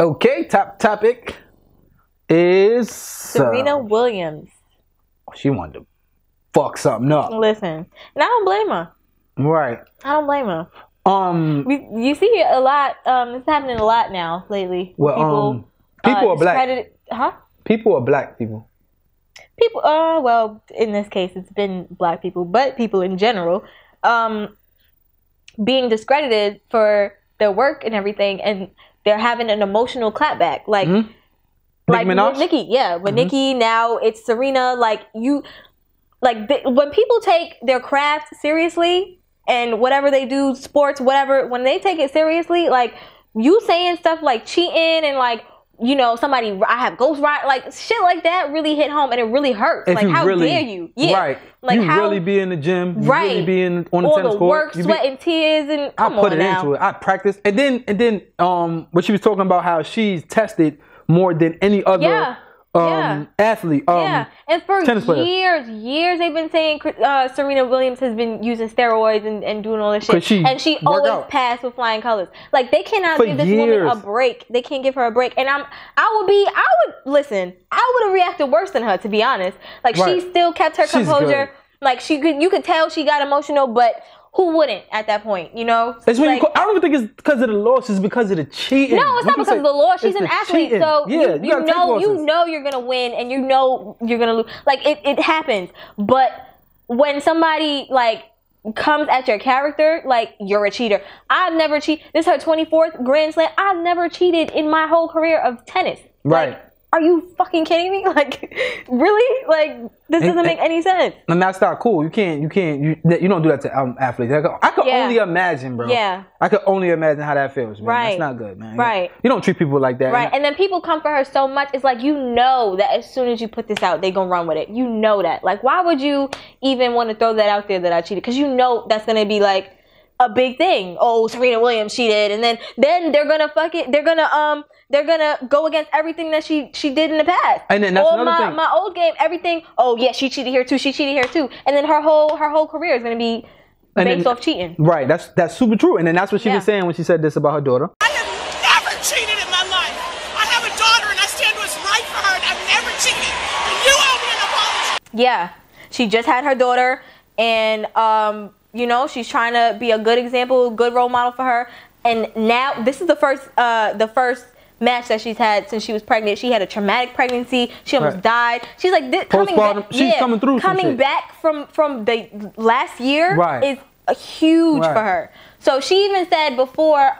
Okay, top topic is Serena Williams. She wanted to fuck something up. Listen, and I don't blame her. Right. I don't blame her. You see it a lot. It's happening a lot now lately. Well, people are black. Huh? People are black people. People. Well, in this case, it's been black people, but people in general, being discredited for their work and everything, and they're having an emotional clapback, like with Nicki. Yeah, with Nicki. Now it's Serena. When people take their craft seriously and whatever they do, sports, whatever, when they take it seriously, like you saying stuff like cheating and like, you know, somebody, I have ghost ride, like shit like that really hit home and it really hurts. If like, how really, dare you? Yeah. Right. Like, you really be in the gym. You really be on the all tennis the court. Work, sweat, and tears, and I put it into it. I practice. And then what she was talking about, how she's tested more than any other athlete. And for tennis player. years they've been saying Serena Williams has been using steroids and doing all this shit. And she always passed with flying colors. Like, they cannot give this woman a break. They can't give her a break. And I would have reacted worse than her, to be honest. Like, she still kept her composure. Like, you could tell she got emotional, but who wouldn't at that point, you know? It's I don't even think it's because of the loss. It's because of the cheating. No, it's not because of the loss. She's an athlete, cheating. So you know you're gonna win, and you know you're gonna lose. Like, it happens. But when somebody like comes at your character, like, you're a cheater. I've never cheated. This is her 24th Grand Slam. I've never cheated in my whole career of tennis. Right. Like, are you fucking kidding me? Like, really? Like, this doesn't make any sense. And that's not cool. You don't do that to athletes. I could only imagine, bro. Yeah. I could only imagine how that feels, man. Right. That's not good, man. Right. You don't treat people like that. Right. And then people come for her so much. It's like, you know that as soon as you put this out, they gonna run with it. You know that. Like, why would you even want to throw that out there that I cheated? Because you know that's gonna be like a big thing. Oh, Serena Williams cheated, and then they're gonna fuck it. They're gonna go against everything that she did in the past. And then that's another thing. My old game, everything. Oh yeah, she cheated here too. She cheated here too. And then her whole career is gonna be based off cheating. Right. That's super true. And then that's what she was saying when she said this about her daughter. I have never cheated in my life. I have a daughter, and I stand what's right for her. And I've never cheated. And you owe me an apology. Yeah, she just had her daughter, and you know, she's trying to be a good example, good role model for her. And now this is the first match that she's had since she was pregnant. She had a traumatic pregnancy. She almost died. She's like coming back from the last year is huge for her. So she even said before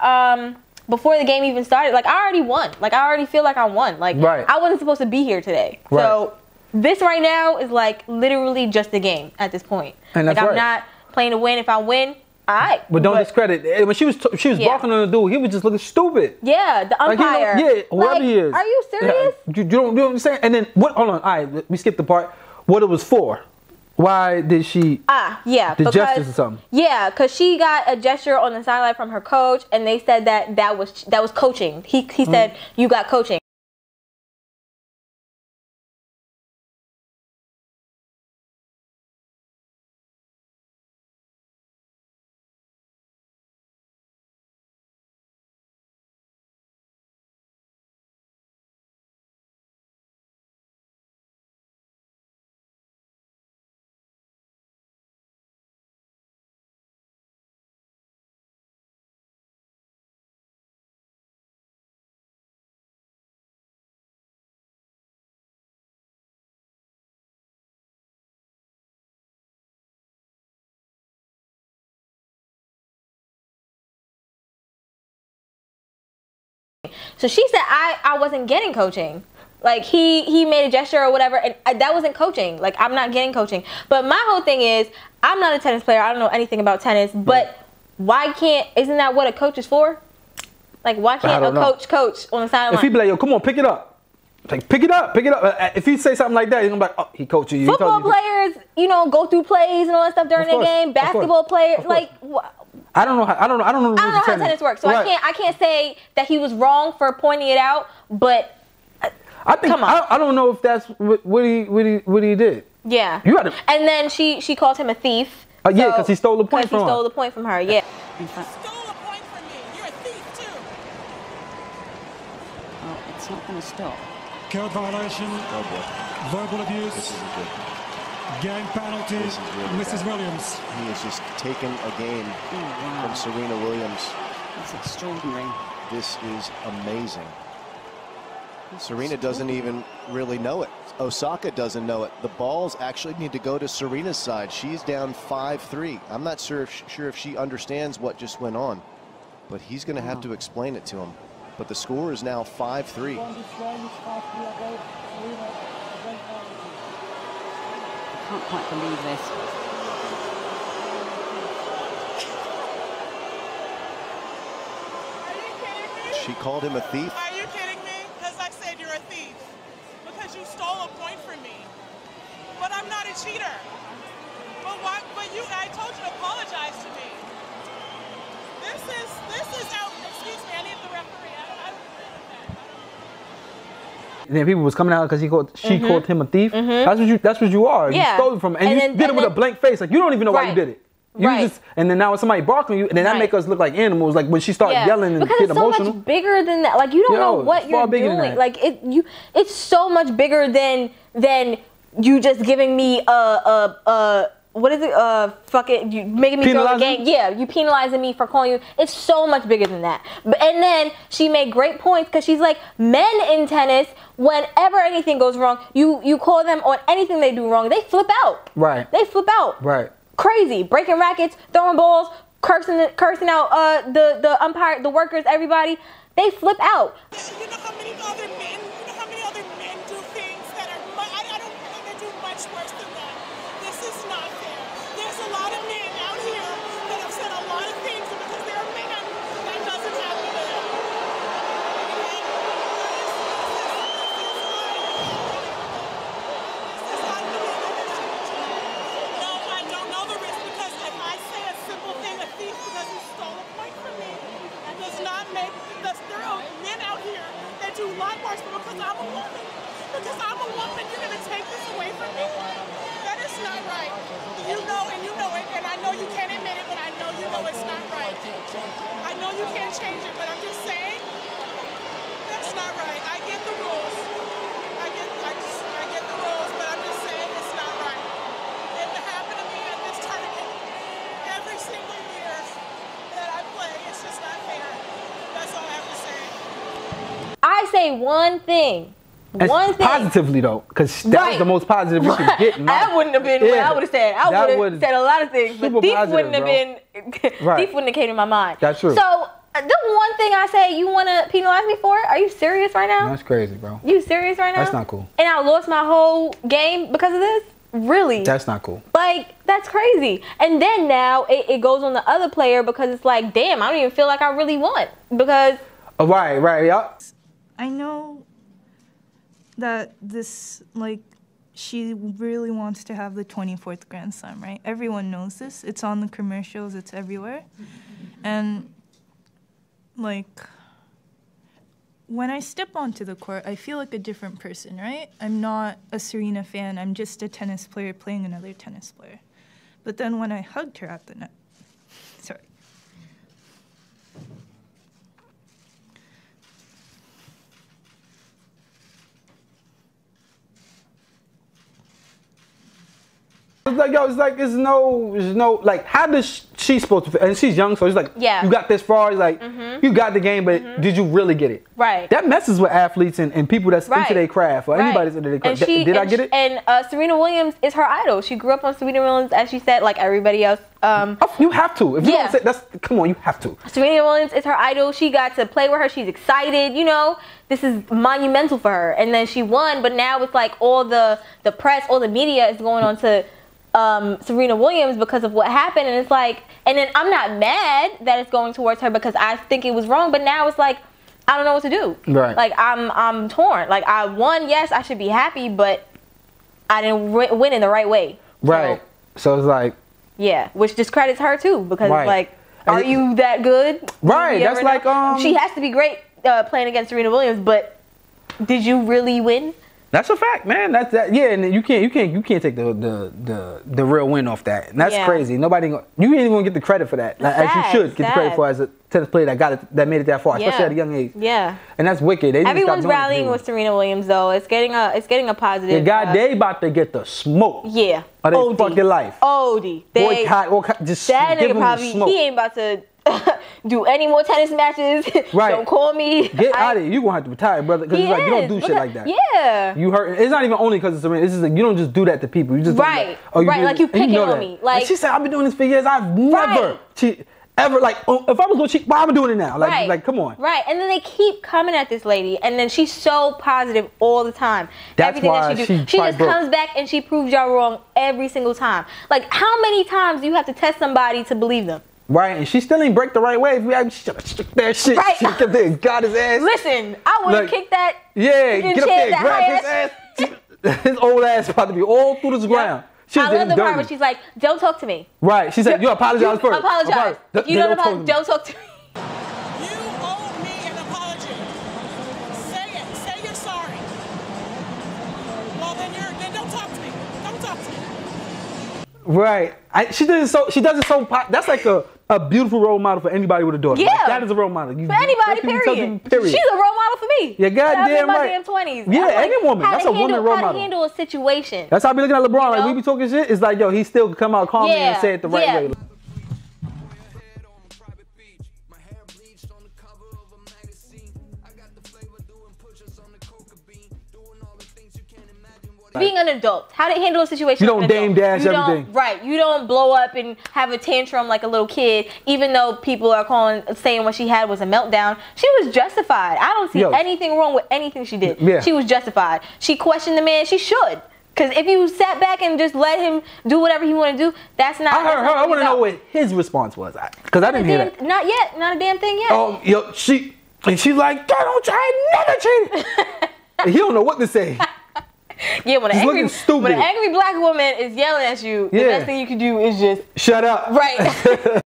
the game even started, like, I already won. Like, I already feel like I won. Like, I wasn't supposed to be here today. So this right now is like literally just a game at this point. And like, I'm not playing to win. If I win, alright. But don't discredit. When she was barking on the dude, he was just looking stupid. Yeah, the umpire. Like, whoever he is. Are you serious? You don't know what I'm saying? And then hold on. Alright, we skipped the part. What it was for. Why did she? The gestures or something. Yeah, because she got a gesture on the sideline from her coach, and they said that was coaching. He said, you got coaching. So she said I wasn't getting coaching. Like, he made a gesture or whatever, and that wasn't coaching. Like, I'm not getting coaching. But my whole thing is, I'm not a tennis player. I don't know anything about tennis. But isn't that what a coach is for? Like, why can't a coach on the sideline? If he be like, yo, come on, pick it up. Like, pick it up. If he say something like that, he's gonna be like, oh, he coaching you. Football players, you know, go through plays and all that stuff during their game. Basketball players, like, I don't know how tennis works. So I can't say that he was wrong for pointing it out, but I think I don't know if that's what he did. Yeah. And then she called him a thief. Yeah, because he stole the point from her. Because he stole the point from her. Yeah. You stole a point from me. You're a thief too. It's not going to stop. Code violation, verbal abuse, This isn't good. game penalty, This is really Mrs. bad. Williams. He has just taken a game from Serena Williams. That's extraordinary. This is amazing. Serena doesn't even really know it. Osaka doesn't know it. The balls actually need to go to Serena's side. She's down 5-3. I'm not sure if she understands what just went on, but he's going to have to explain it to him. But the score is now 5-3. I can't quite believe this. She called him a thief. Are you kidding me? Because I said you're a thief. Because you stole a point from me. But I'm not a cheater. But why? But I told you to apologize to me. This is out. Excuse me, I need the referee. I don't agree with that. And then people was coming out because she called him a thief. That's what you are. Yeah. You stole it from him, and you did it with a blank face. Like, you don't even know why you did it. You just, and then now it's somebody barking you, and then that make us look like animals. Like when she started yelling and because getting it's so emotional. much bigger than that. Like you don't know what you're doing. Like it's so much bigger than you just giving me what is it? Fuck it, you making me throw the game. Yeah, you penalizing me for calling you. It's so much bigger than that. And then she made great points because she's like, men in tennis, whenever anything goes wrong, you call them on anything they do wrong, they flip out. Right. They flip out. Right. Crazy, breaking rackets, throwing balls, cursing out the umpire, the workers, everybody. They flip out. You know how many other men? You know how many other men do things that are? I don't think they do much worse than that. This is not fair. There's a lot of men out here that have said a lot of things, and because they're men, that doesn't happen to them. No, I don't know the risk because if I say a simple thing, a thief because he stole a point from me, that does not make. There are men out here that do a lot worse because I'm a woman. Because I'm a woman, you're going to take this away from me? That is not right. You know and you know it, and I know you can't admit it, but I know you know it's not right. I know you can't change it, but I'm just saying, that's not right. I get the rules. I get the rules, but I'm just saying it's not right. It happened to me at this tournament every single year that I play. It's just not fair. That's all I have to say. I say one thing. One thing. Positively though, because that was the most positive you could get. That wouldn't have been what I would have said. I would have said a lot of things, but thief wouldn't have been. Thief wouldn't have came to my mind. That's true. So the one thing I say, you want to penalize me for it? Are you serious right now? That's crazy, bro. You serious right now? That's not cool. And I lost my whole game because of this? Really? That's not cool. Like, that's crazy. And then now it goes on the other player because it's like, damn, I don't even feel like I really won. Because... Right, yeah. I know that this, like, she really wants to have the 24th Grand Slam, right? Everyone knows this. It's on the commercials. It's everywhere. And, like, when I step onto the court, I feel like a different person, right? I'm not a Serena fan. I'm just a tennis player playing another tennis player. But then when I hugged her at the net, sorry. It's like, yo, there's no, like, how does she supposed to feel? And she's young, so it's like, you got this far, it's like, you got the game, but did you really get it? Right. That messes with athletes and people that's into their craft, or anybody that's into their craft. Did I get it? And Serena Williams is her idol. She grew up on Serena Williams, as she said, like everybody else. You have to. If you don't say come on, you have to. Serena Williams is her idol. She got to play with her. She's excited, you know. This is monumental for her. And then she won, but now it's like all the press, all the media is going on to Serena Williams because of what happened, and it's like, and then I'm not mad that it's going towards her because I think it was wrong, but now it's like I don't know what to do. Right. Like I'm torn. Like I won, yes, I should be happy, but I didn't win in the right way. Right. So it's like, yeah, which discredits her too because it's like, are you that good? Right. That's like she has to be great playing against Serena Williams, but did you really win? That's a fact, man. That's that. Yeah, and you can't take the real win off that. And that's crazy. You ain't even gonna get the credit for that, as you should get the credit for tennis player that made it that far, especially at a young age. Yeah. And that's wicked. Everyone's rallying with Serena Williams though. It's getting a positive. The guy, they about to get the smoke. Yeah. Of their fucking life. OD. Boycott, just that give nigga him probably, the smoke. he ain't about to do any more tennis matches. Right. Don't call me. Get out of here. You're going to have to retire, brother. Because it's like, you don't do shit like that. Yeah. You hurt. It's not even only because it's Serena. It's just like, you don't just do that to people. You just right. Don't right. Like you picking on me. Like she said, I've been doing this for years. I've never cheated. Ever, like, if I was going to cheat, why am I doing it now? Like, like, come on. Right. And then they keep coming at this lady. And then she's so positive all the time. That's everything why that she do. She just comes back and she proves y'all wrong every single time. Like, how many times do you have to test somebody to believe them? Right, and she still ain't break the right way. If you had that shit, right. She kept there and got his ass. Listen, I would have kicked that. Yeah, get up there, grab his ass. His old ass about to be all through this ground. I love the part where she's like, don't talk to me. Right, she said, you apologize first. Apologize. If you don't apologize, don't talk to me. You owe me an apology. Say it. Say you're sorry. Well, then don't talk to me. Don't talk to me. Right. She does it so that's like a beautiful role model for anybody with a daughter. Yeah. Like, that is a role model. For anybody, period. She's a role model for me. Yeah, goddamn right. In my damn 20s. Yeah, any woman. That's a woman role model. How to handle a situation. That's how I be looking at LeBron. Like, we be talking shit. It's like, yo, he still could come out calmly and say it the right way. Being an adult, how to handle a situation. You don't dame dash everything. Right. You don't blow up and have a tantrum like a little kid, even though people are saying what she had was a meltdown. She was justified. I don't see anything wrong with anything she did. Yeah. She was justified. She questioned the man. She should. Because if you sat back and just let him do whatever he want to do, that's not. I heard her. I want to know what his response was. Because I didn't hear that. Not yet. Not a damn thing yet. Oh, yo, she's like, don't try, never cheated. He don't know what to say. Yeah, when an angry black woman is yelling at you, the best thing you can do is just shut up. Right.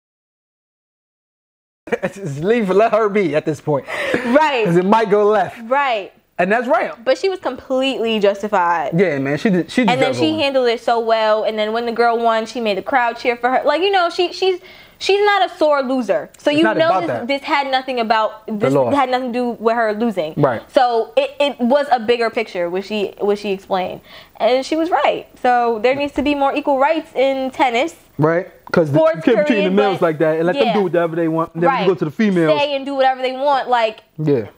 Just leave her, let her be at this point. Right. Because it might go left. Right. And that's right. But she was completely justified. Yeah, man. She did. And then she handled it so well. And then when the girl won, she made the crowd cheer for her. Like, you know, she's not a sore loser. So you know this had nothing had nothing to do with her losing. Right. So it was a bigger picture, which she explained. And she was right. So there needs to be more equal rights in tennis. Right. Because you can't be treating the males like that and let them do whatever they want. Then we go to the females. Stay and do whatever they want. Like,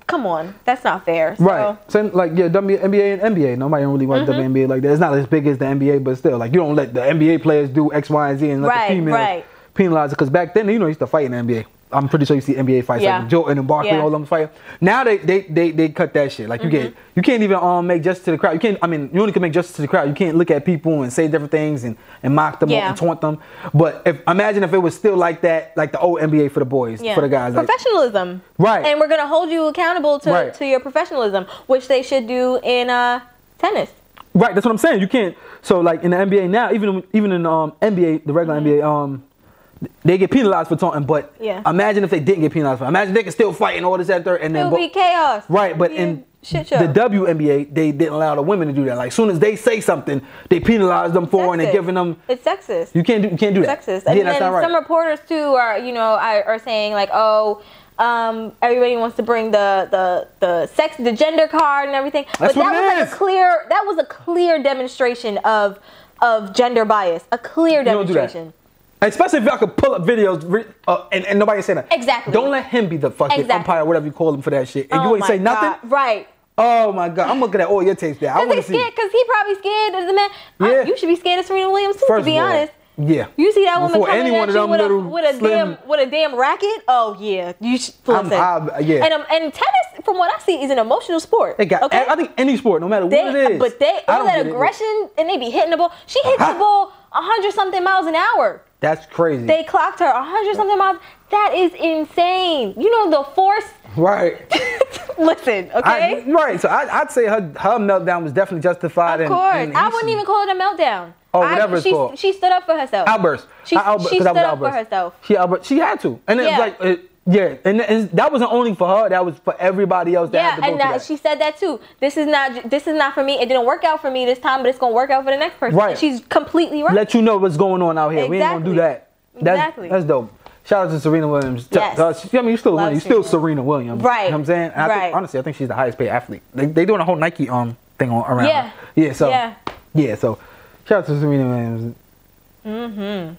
come on. That's not fair. So. Right. So, like, WNBA and NBA. Nobody don't really want WNBA like that. It's not as big as the NBA, but still, like, you don't let the NBA players do X, Y, and Z and let the females penalize it. Because back then, you know, used to fight in the NBA. I'm pretty sure you see NBA fights like Jordan and Barkley, all them fight. Now they cut that shit. Like you can't even make justice to the crowd. You only can make justice to the crowd. You can't look at people and say different things and mock them and taunt them. But imagine if it was still like that, like the old NBA for the boys, for the guys. Professionalism. Right. And we're gonna hold you accountable to your professionalism, which they should do in tennis. Right. That's what I'm saying. You can't. So like in the NBA now, even in NBA, the regular NBA, they get penalized for taunting, but imagine if they didn't get penalized for it. Imagine they could still fight and all this after, and then it would be chaos. Right, but in the WNBA, they didn't allow the women to do that. Like, as soon as they say something, they penalize them for and they're giving them. It's sexist. You can't do that. It's sexist. And then some reporters too are saying like, everybody wants to bring the gender card and everything. That's but that was a clear demonstration of gender bias. A clear demonstration. Especially if y'all could pull up videos and nobody say that. Exactly. Don't let him be the fucking umpire, whatever you call him for that shit. And you ain't say nothing? Right. Oh my God. I'm looking at all your tapes there. I want to see. Because he probably scared of the man. Yeah. You should be scared of Serena Williams too, to be honest. Yeah. You see that woman coming at you with a damn racket? Oh yeah. You should listen. And tennis, from what I see, is an emotional sport. I think any sport, no matter what it is. But all that aggression and they be hitting the ball. She hits the ball 100-something miles an hour. That's crazy. They clocked her 100-something miles. That is insane. You know the force. Right. Listen, okay? Right. So I'd say her meltdown was definitely justified. Of course. I wouldn't even call it a meltdown. Oh, whatever it's called. She stood up for herself. Outburst. She stood up for herself. She had to. And it was like, and that wasn't only for her. That was for everybody else that had to go through that. She said that too. This is not for me. It didn't work out for me this time, but it's gonna work out for the next person. Right. She's completely right. Let you know what's going on out here. Exactly. We ain't gonna do that. That's dope. Shout out to Serena Williams. Yes. I mean, you're still Serena Williams. Right. You know what I'm saying? And I think, honestly, I think she's the highest paid athlete. They doing a whole Nike thing around her. Yeah. So shout out to Serena Williams.